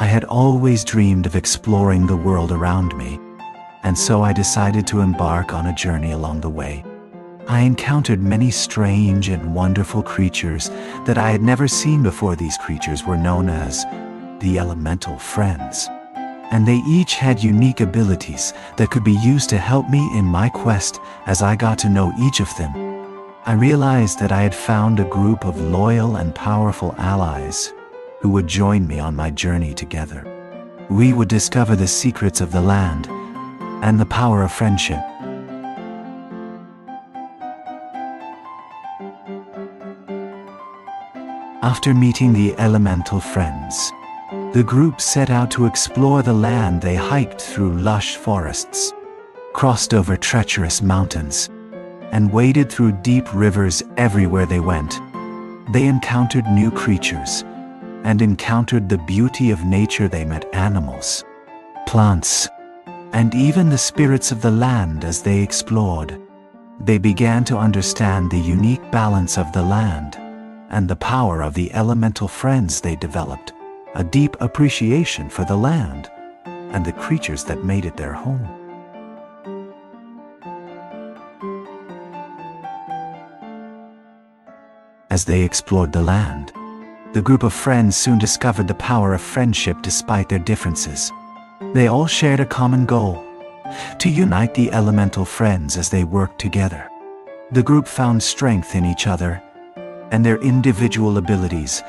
I had always dreamed of exploring the world around me, and so I decided to embark on a journey along the way. I encountered many strange and wonderful creatures that I had never seen before. These creatures were known as the elemental friends, and they each had unique abilities that could be used to help me in my quest. As I got to know each of them, I realized that I had found a group of loyal and powerful allies who would join me on my journey together. We would discover the secrets of the land and the power of friendship. After meeting the elemental friends, the group set out to explore the land. They hiked through lush forests, crossed over treacherous mountains, and waded through deep rivers. Everywhere they went, they encountered new creatures and encountered the beauty of nature. They met animals, plants, and even the spirits of the land. As they explored, they began to understand the unique balance of the land and the power of the elemental friends. They developed a deep appreciation for the land and the creatures that made it their home. As they explored the land, the group of friends soon discovered the power of friendship despite their differences. They all shared a common goal: to unite the elemental friends. As they worked together, the group found strength in each other and their individual abilities.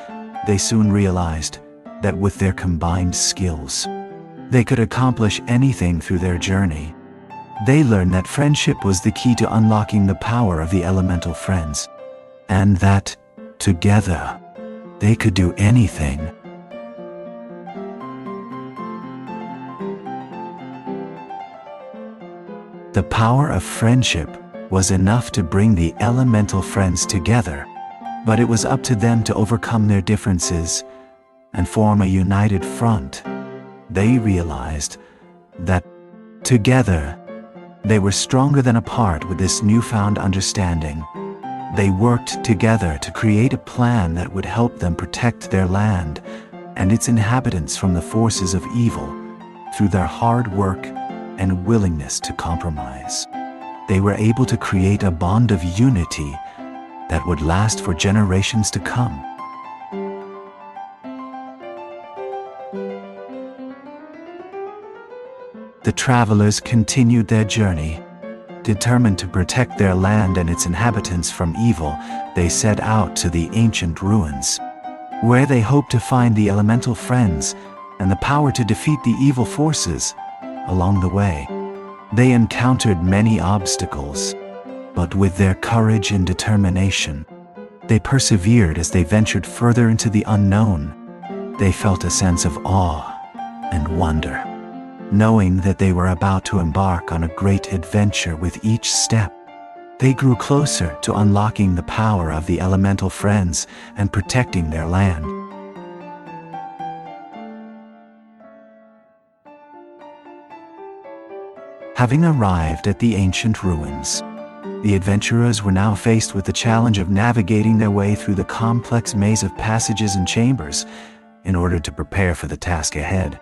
They soon realized that with their combined skills, they could accomplish anything through their journey. They learned that friendship was the key to unlocking the power of the elemental friends, and that, together, they could do anything. The power of friendship was enough to bring the elemental friends together, but it was up to them to overcome their differences and form a united front. They realized that, together, they were stronger than apart. With this newfound understanding, they worked together to create a plan that would help them protect their land and its inhabitants from the forces of evil. Through their hard work and willingness to compromise, they were able to create a bond of unity that would last for generations to come. The travelers continued their journey. Determined to protect their land and its inhabitants from evil, they set out to the ancient ruins, where they hoped to find the elemental friends and the power to defeat the evil forces. Along the way, they encountered many obstacles, but with their courage and determination, they persevered. As they ventured further into the unknown, they felt a sense of awe and wonder, knowing that they were about to embark on a great adventure. With each step, they grew closer to unlocking the power of the elemental friends and protecting their land. Having arrived at the ancient ruins, the adventurers were now faced with the challenge of navigating their way through the complex maze of passages and chambers. In order to prepare for the task ahead,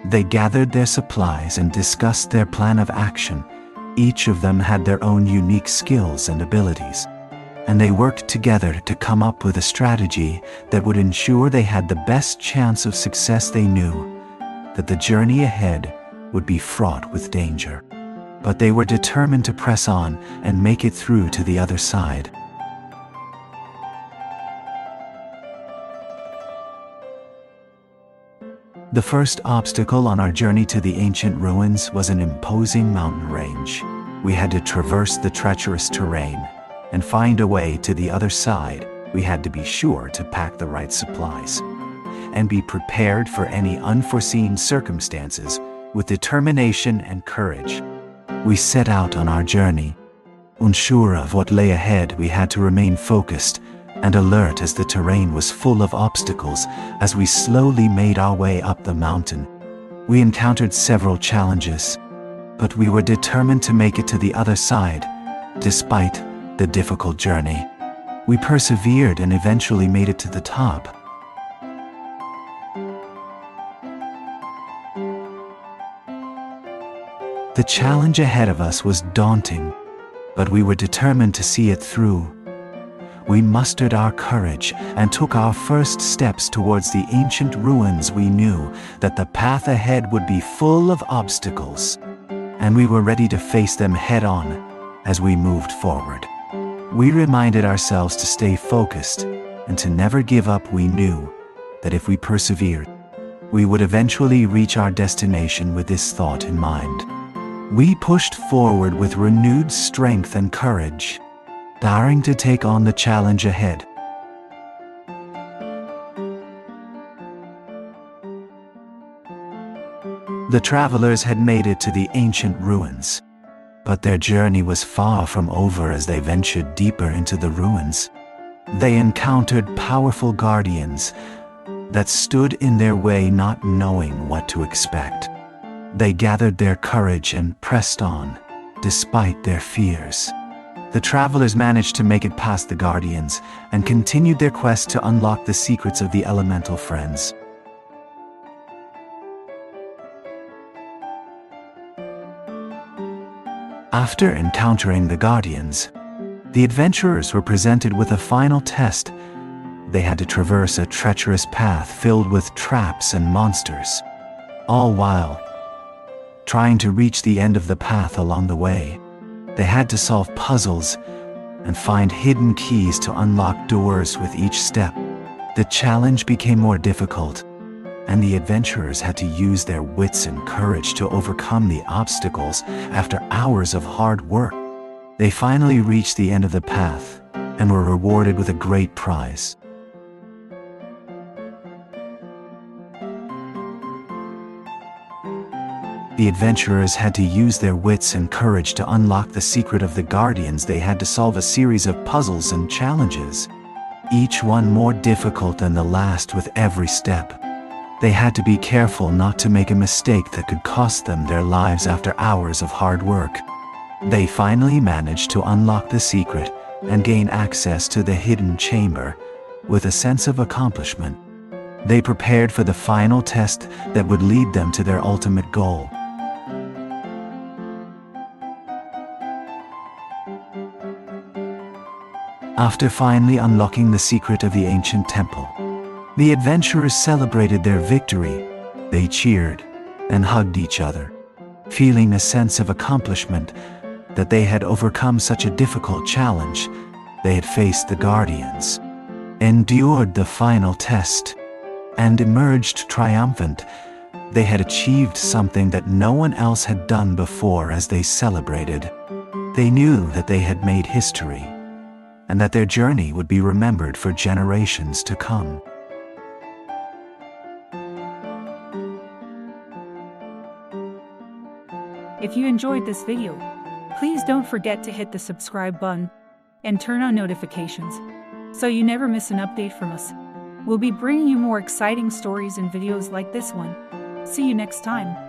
they gathered their supplies and discussed their plan of action. Each of them had their own unique skills and abilities, and they worked together to come up with a strategy that would ensure they had the best chance of success. They knew that the journey ahead would be fraught with danger, but they were determined to press on and make it through to the other side. The first obstacle on our journey to the ancient ruins was an imposing mountain range. We had to traverse the treacherous terrain and find a way to the other side. We had to be sure to pack the right supplies and be prepared for any unforeseen circumstances with determination and courage. We set out on our journey. Unsure of what lay ahead, we had to remain focused and alert as the terrain was full of obstacles. As we slowly made our way up the mountain, we encountered several challenges, but we were determined to make it to the other side. Despite the difficult journey, we persevered and eventually made it to the top. The challenge ahead of us was daunting, but we were determined to see it through. We mustered our courage and took our first steps towards the ancient ruins. We knew that the path ahead would be full of obstacles, and we were ready to face them head-on as we moved forward. We reminded ourselves to stay focused and to never give up. We knew that if we persevered, we would eventually reach our destination. With this thought in mind, we pushed forward with renewed strength and courage, daring to take on the challenge ahead. The travelers had made it to the ancient ruins, but their journey was far from over. As they ventured deeper into the ruins, they encountered powerful guardians that stood in their way, not knowing what to expect. They gathered their courage and pressed on, despite their fears. The travelers managed to make it past the guardians and continued their quest to unlock the secrets of the elemental friends. After encountering the guardians, the adventurers were presented with a final test. They had to traverse a treacherous path filled with traps and monsters, all while trying to reach the end of the path. Along the way, they had to solve puzzles and find hidden keys to unlock doors. With each step, the challenge became more difficult, and the adventurers had to use their wits and courage to overcome the obstacles. After hours of hard work, they finally reached the end of the path and were rewarded with a great prize. The adventurers had to use their wits and courage to unlock the secret of the guardians. They had to solve a series of puzzles and challenges, each one more difficult than the last. With every step, they had to be careful not to make a mistake that could cost them their lives. After hours of hard work, they finally managed to unlock the secret and gain access to the hidden chamber. With a sense of accomplishment, they prepared for the final test that would lead them to their ultimate goal. After finally unlocking the secret of the ancient temple, the adventurers celebrated their victory. They cheered and hugged each other, feeling a sense of accomplishment that they had overcome such a difficult challenge. They had faced the guardians, endured the final test, and emerged triumphant. They had achieved something that no one else had done before. As they celebrated, they knew that they had made history, and that their journey would be remembered for generations to come. If you enjoyed this video, please don't forget to hit the subscribe button and turn on notifications so you never miss an update from us. We'll be bringing you more exciting stories and videos like this one. See you next time.